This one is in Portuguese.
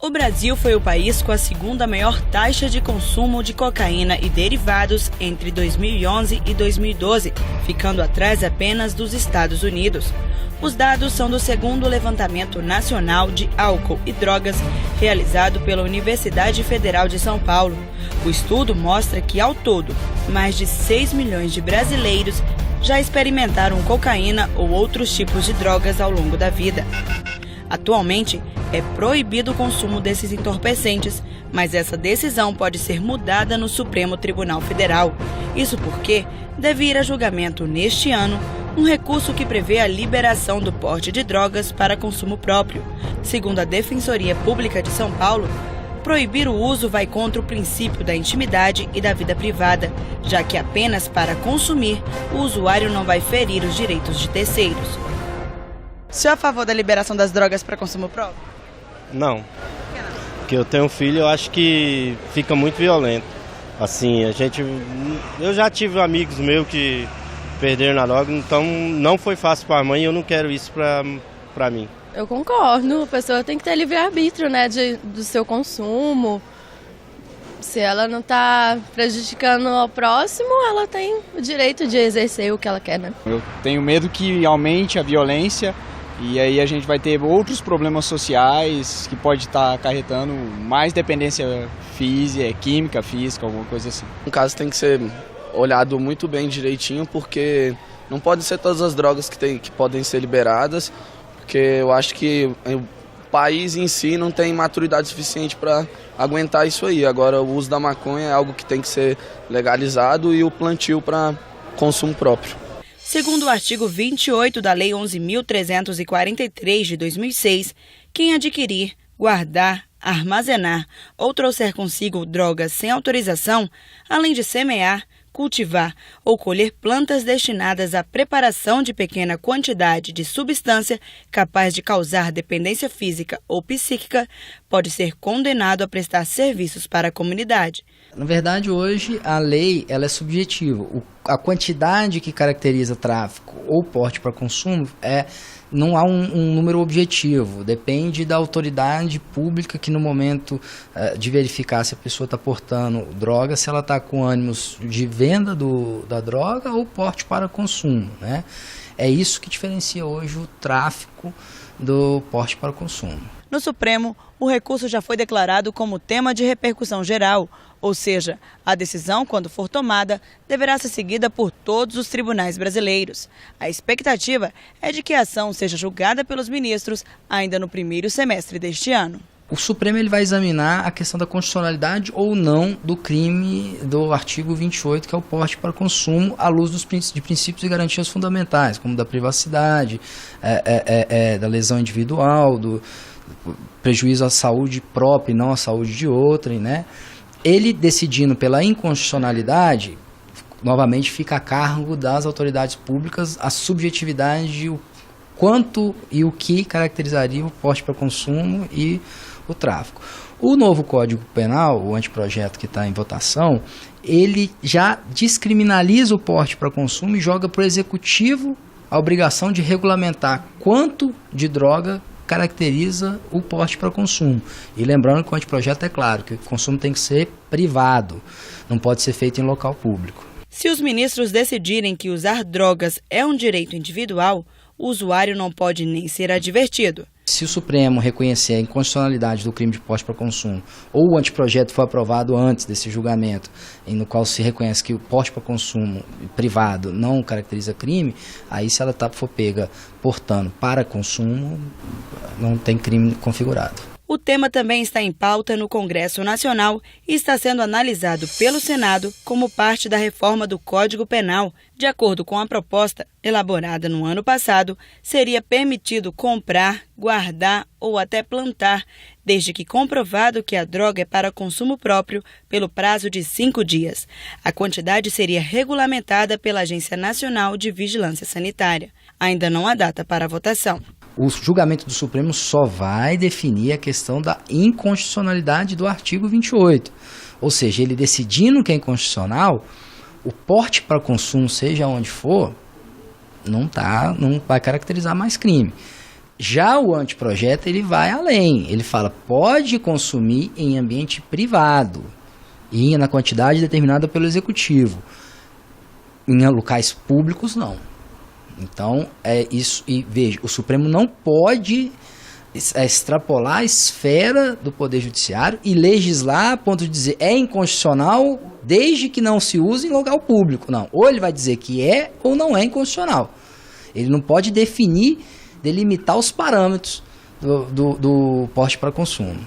O Brasil foi o país com a segunda maior taxa de consumo de cocaína e derivados entre 2011 e 2012, ficando atrás apenas dos Estados Unidos. Os dados são do segundo levantamento nacional de álcool e drogas, realizado pela Universidade Federal de São Paulo. O estudo mostra que, ao todo, mais de 6 milhões de brasileiros já experimentaram cocaína ou outros tipos de drogas ao longo da vida. Atualmente, é proibido o consumo desses entorpecentes, mas essa decisão pode ser mudada no Supremo Tribunal Federal. Isso porque deve ir a julgamento neste ano um recurso que prevê a liberação do porte de drogas para consumo próprio. Segundo a Defensoria Pública de São Paulo, proibir o uso vai contra o princípio da intimidade e da vida privada, já que apenas para consumir, o usuário não vai ferir os direitos de terceiros. O senhor é a favor da liberação das drogas para consumo próprio? Não. Por que não? Porque eu tenho um filho, eu acho que fica muito violento. Assim, eu já tive amigos meus que perderam na droga, então não foi fácil para a mãe e eu não quero isso para mim. Eu concordo, a pessoa tem que ter livre-arbítrio, né, do seu consumo. Se ela não está prejudicando ao próximo, ela tem o direito de exercer o que ela quer, né? Eu tenho medo que aumente a violência e aí a gente vai ter outros problemas sociais que pode estar acarretando mais dependência física, química, física, alguma coisa assim. No caso tem que ser olhado muito bem direitinho, porque não pode ser todas as drogas que podem ser liberadas, porque eu acho que o país em si não tem maturidade suficiente para aguentar isso aí. Agora, o uso da maconha é algo que tem que ser legalizado e o plantio para consumo próprio. Segundo o artigo 28 da Lei 11.343 de 2006, quem adquirir, guardar, armazenar ou trouxer consigo drogas sem autorização, além de semear, cultivar ou colher plantas destinadas à preparação de pequena quantidade de substância capaz de causar dependência física ou psíquica, pode ser condenado a prestar serviços para a comunidade. Na verdade, hoje a lei ela é subjetiva. A quantidade que caracteriza tráfico ou porte para consumo não há um número objetivo, depende da autoridade pública que no momento de verificar se a pessoa está portando droga, se ela está com ânimos de venda da droga ou porte para consumo, né? É isso que diferencia hoje o tráfico do porte para consumo. No Supremo, o recurso já foi declarado como tema de repercussão geral, ou seja, a decisão, quando for tomada, deverá ser seguida por todos os tribunais brasileiros. A expectativa é de que a ação seja julgada pelos ministros ainda no primeiro semestre deste ano. O Supremo ele vai examinar a questão da constitucionalidade ou não do crime do artigo 28, que é o porte para consumo, à luz de princípios e garantias fundamentais, como da privacidade, da lesão individual, do prejuízo à saúde própria e não à saúde de outrem, né? Ele decidindo pela inconstitucionalidade, novamente fica a cargo das autoridades públicas a subjetividade, o quanto e o que caracterizaria o porte para consumo e o tráfico. O novo Código Penal, o anteprojeto que está em votação, ele já descriminaliza o porte para consumo e joga para o Executivo a obrigação de regulamentar quanto de droga caracteriza o porte para consumo. E lembrando que o anteprojeto é claro, que o consumo tem que ser privado, não pode ser feito em local público. Se os ministros decidirem que usar drogas é um direito individual, o usuário não pode nem ser advertido. Se o Supremo reconhecer a inconstitucionalidade do crime de porte para consumo ou o anteprojeto for aprovado antes desse julgamento, no qual se reconhece que o porte para consumo privado não caracteriza crime, aí se ela for pega portando para consumo, não tem crime configurado. O tema também está em pauta no Congresso Nacional e está sendo analisado pelo Senado como parte da reforma do Código Penal. De acordo com a proposta, elaborada no ano passado, seria permitido comprar, guardar ou até plantar, desde que comprovado que a droga é para consumo próprio, pelo prazo de 5 dias. A quantidade seria regulamentada pela Agência Nacional de Vigilância Sanitária. Ainda não há data para a votação. O julgamento do Supremo só vai definir a questão da inconstitucionalidade do artigo 28. Ou seja, ele decidindo que é inconstitucional, o porte para consumo, seja onde for, não vai caracterizar mais crime. Já o anteprojeto, ele vai além. Ele fala, pode consumir em ambiente privado e na quantidade determinada pelo executivo. Em locais públicos, não. Então, é isso. E veja, o Supremo não pode extrapolar a esfera do Poder Judiciário e legislar a ponto de dizer é inconstitucional desde que não se use em local público. Não, ou ele vai dizer que é ou não é inconstitucional. Ele não pode delimitar os parâmetros do porte para consumo.